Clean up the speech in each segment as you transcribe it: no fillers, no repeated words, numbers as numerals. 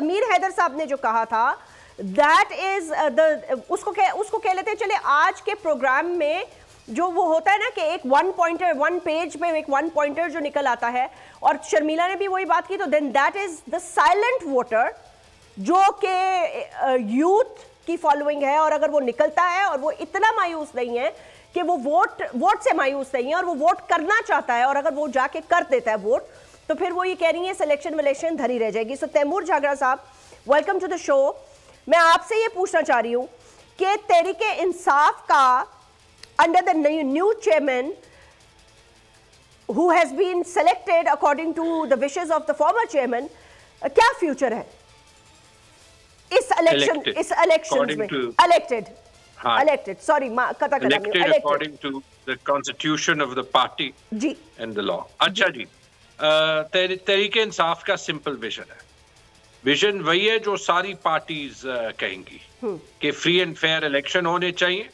तमीर हैदर साहब ने जो कहा था दैट इज उसको कह लेते हैं। चले आज के प्रोग्राम में जो वो होता है ना कि एक वन पेज में एक वन पॉइंटर जो निकल आता है, और शर्मिला ने भी वही बात की, तो then that is the silent voter जो कि यूथ की फॉलोइंग है, और अगर वो निकलता है और वो इतना मायूस नहीं है कि वो वोट से मायूस नहीं है और वो वोट करना चाहता है, और अगर वो जाके कर देता है वोट, तो फिर वो ये कह रही है सिलेक्शन विलेक्शन धरी रह जाएगी। सो तैमूर झागड़ा साहब, वेलकम टू द शो। मैं आपसे ये पूछना चाह रही हूँ कि तहरीके इंसाफ का under the new chairman who has been selected according to the wishes of the former chairman, क्या फ्यूचर है इस इलेक्शन में? elected sorry elected according to the constitution of the party ji and the law। अच्छा जी, तहरीके इंसाफ का simple vision है। Vision वही है जो सारी पार्टीज कहेंगी कि फ्री एंड फेयर इलेक्शन होने चाहिए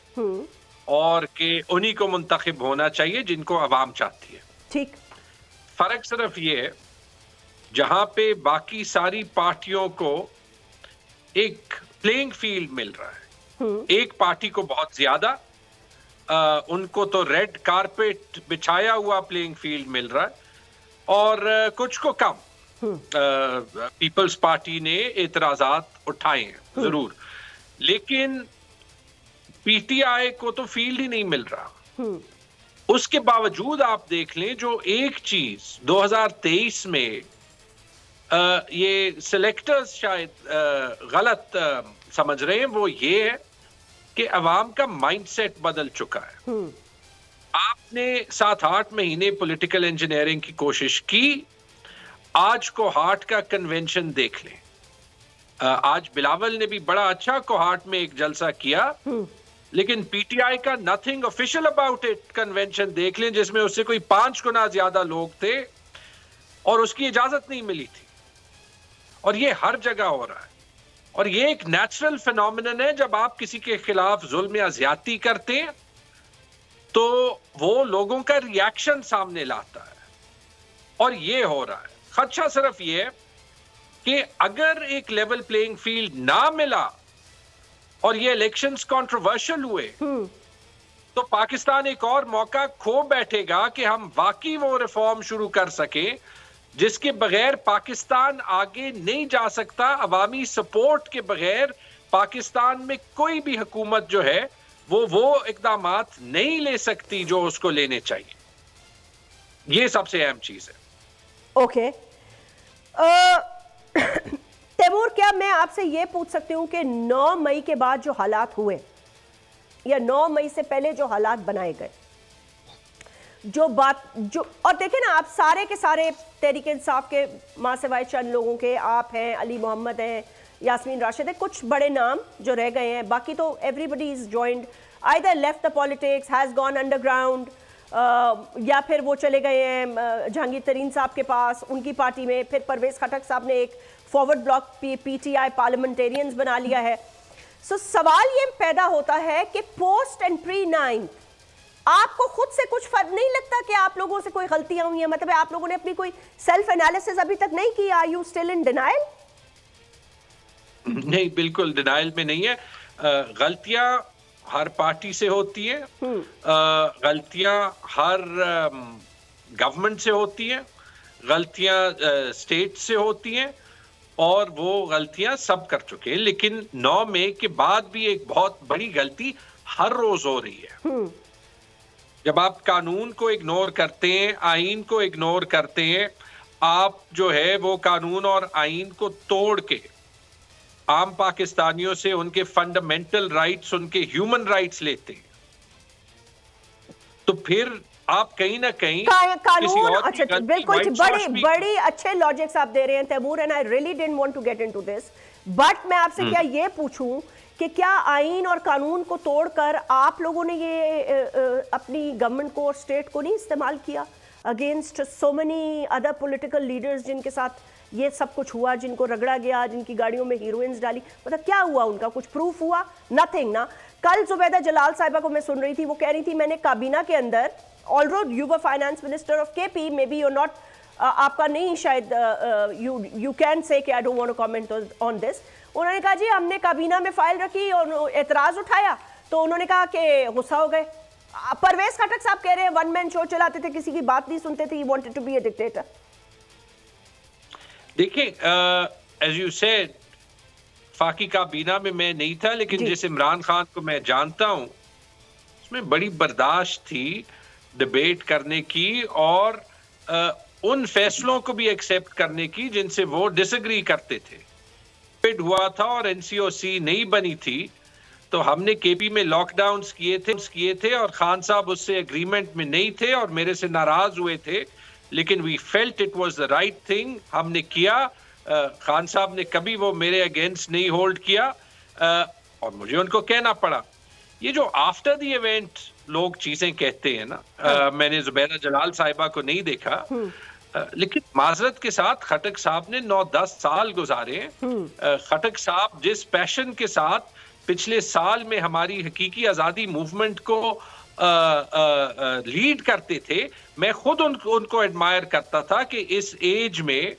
और कि उन्हीं को मुंतखब होना चाहिए जिनको अवाम चाहती है। ठीक, फर्क सिर्फ ये है जहां पे बाकी सारी पार्टियों को एक प्लेइंग फील्ड मिल रहा है, एक पार्टी को बहुत ज्यादा, उनको तो रेड कारपेट बिछाया हुआ प्लेइंग फील्ड मिल रहा है, और कुछ को कम। पीपल्स पार्टी ने एतराजात उठाए हैं जरूर, लेकिन पीटीआई को तो फील्ड ही नहीं मिल रहा। उसके बावजूद आप देख लें, जो एक चीज 2023 में ये सिलेक्टर्स शायद गलत समझ रहे हैं, वो ये है कि अवाम का माइंडसेट बदल चुका है। आपने 7-8 महीने पॉलिटिकल इंजीनियरिंग की कोशिश की, आज कोहाट का कन्वेंशन देख लें। आज बिलावल ने भी बड़ा अच्छा कोहाट में एक जलसा किया, लेकिन पीटीआई का nothing official about it convention देख लें, जिसमें उससे कोई 5 गुना ज्यादा लोग थे और उसकी इजाजत नहीं मिली थी। और ये हर जगह हो रहा है, और ये एक नेचुरल फिनोमिनन है। जब आप किसी के खिलाफ जुल्म या ज्यादती करते हैं तो वो लोगों का रिएक्शन सामने लाता है, और ये हो रहा है। खदशा सिर्फ ये है कि अगर एक लेवल प्लेइंग फील्ड ना मिला और ये इलेक्शंस कंट्रोवर्शियल हुए, तो पाकिस्तान एक और मौका खो बैठेगा कि हम वाकई वो रिफॉर्म शुरू कर सके जिसके बगैर पाकिस्तान आगे नहीं जा सकता। अवामी सपोर्ट के बगैर पाकिस्तान में कोई भी हुकूमत जो है वो इकदामात नहीं ले सकती जो उसको लेने चाहिए। ये सबसे अहम चीज है। ओके, तैमूर, क्या मैं आपसे ये पूछ सकती हूँ कि 9 मई के बाद जो हालात हुए या 9 मई से पहले जो हालात बनाए गए, और देखें ना, आप सारे के सारे तहरीक इंसाफ के मां सिवाय चंद लोगों के, आप हैं, अली मोहम्मद हैं, यास्मीन राशिद है, कुछ बड़े नाम जो रह गए हैं, बाकी तो everybody is joined, either left the politics, has gone underground, या फिर वो चले गए हैं जहांगीर तरीन साहब के पास, उनकी पार्टी में। फिर परवेज खटक साहब ने एक फॉरवर्ड ब्लॉक पीटीआई पार्लियामेंटेरियंस बना लिया है। सो सवाल ये पैदा होता है कि पोस्ट एंड प्री 9 आपको खुद से कुछ फर्क नहीं लगता कि आप लोगों से कोई गलतियां हुई हैं? मतलब आप लोगों ने अपनी कोई सेल्फ एनालिसिस अभी तक नहीं की? Are you still in denial? नहीं, बिल्कुल डिनायल में नहीं है। गलतियां हर पार्टी से होती है, गलतियां हर गवर्नमेंट से होती हैं, गलतियां स्टेट से होती हैं, और वो गलतियां सब कर चुके हैं। लेकिन 9 मई के बाद भी एक बहुत बड़ी गलती हर रोज हो रही है। जब आप कानून को इग्नोर करते हैं, आईन को इग्नोर करते हैं, आप जो है वो कानून और आईन को तोड़ के आम पाकिस्तानियों से उनके फंडामेंटल राइट्स, उनके ह्यूमन राइट्स लेते हैं, तो फिर आप कहीं ना कहीं कानून, अच्छा बिल्कुल, बड़ी अच्छे लॉजिक्स आप दे रहे हैं Taimur, and I really didn't want to get into this, but मैं आपसे क्या ये पूछूं कि क्या आईन और कानून को तोड़कर आप लोगों ने ये अपनी गवर्नमेंट को और स्टेट को नहीं इस्तेमाल किया against so many other political leaders जिनके साथ ये सब कुछ हुआ, जिनको रगड़ा गया, जिनकी गाड़ियों में हीरोइंस डाली? मतलब क्या हुआ उनका? कुछ प्रूफ हुआ? नथिंग ना। कल जुबैदा जलाल साहिबा को मैं सुन रही थी, वो कह रही थी मैंने काबीना के अंदर, although you were finance minister of KP, maybe you not आपका नहीं शायद यू कैन से कि I don't want to comment on this. उन्होंने कहा जी हमने काबीना में फाइल रखी और एतराज उठाया तो उन्होंने कहा कि गुस्सा हो गए। परवेज खटक साहब कह रहे हैं वन मैन शो चलाते थे, किसी की बात नहीं सुनते थे, he wanted to be a dictator. देखिए एज यू सेड फाकी काबीना में मैं नहीं था, लेकिन जिस इमरान खान को मैं जानता हूं उसमें बड़ी बर्दाश्त थी डिबेट करने की और उन फैसलों को भी एक्सेप्ट करने की जिनसे वो डिसएग्री करते थे। डिबेट हुआ था और एनसीओसी नहीं बनी थी तो हमने केपी में लॉकडाउन्स किए थे और खान साहब उससे एग्रीमेंट में नहीं थे और मेरे से नाराज हुए थे, लेकिन we felt it was the right thing, हमने किया। खान साहब ने कभी वो मेरे अगेंस्ट नहीं होल्ड किया और मुझे उनको कहना पड़ा। ये जो आफ्टर द इवेंट लोग चीजें कहते हैं ना, मैंने जुबैदा जलाल साहिबा को नहीं देखा, लेकिन माजरत के साथ खटक साहब ने 9-10 साल गुजारे। खटक साहब जिस पैशन के साथ पिछले साल में हमारी हकीकी आज़ादी मूवमेंट को लीड करते थे, मैं खुद उनको एडमायर करता था कि इस एज में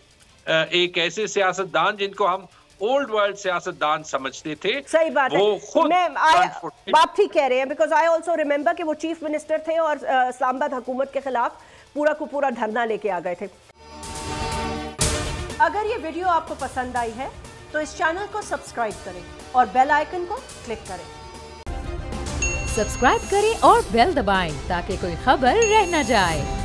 एक ऐसे सियासतदान जिनको हम ओल्ड वर्ल्ड सियासतदान समझते थे, सही बात वो है, खुद बात ठीक कह रहे हैं, बिकॉज आई ऑल्सो रिमेंबर कि वो चीफ मिनिस्टर थे और इस्लामाबाद हुकूमत के खिलाफ पूरा धरना लेके आ गए थे। अगर ये वीडियो आपको पसंद आई है तो इस चैनल को सब्सक्राइब करें और बेल आइकन को क्लिक करें। सब्सक्राइब करें और बेल दबाएं ताकि कोई खबर रह न जाए।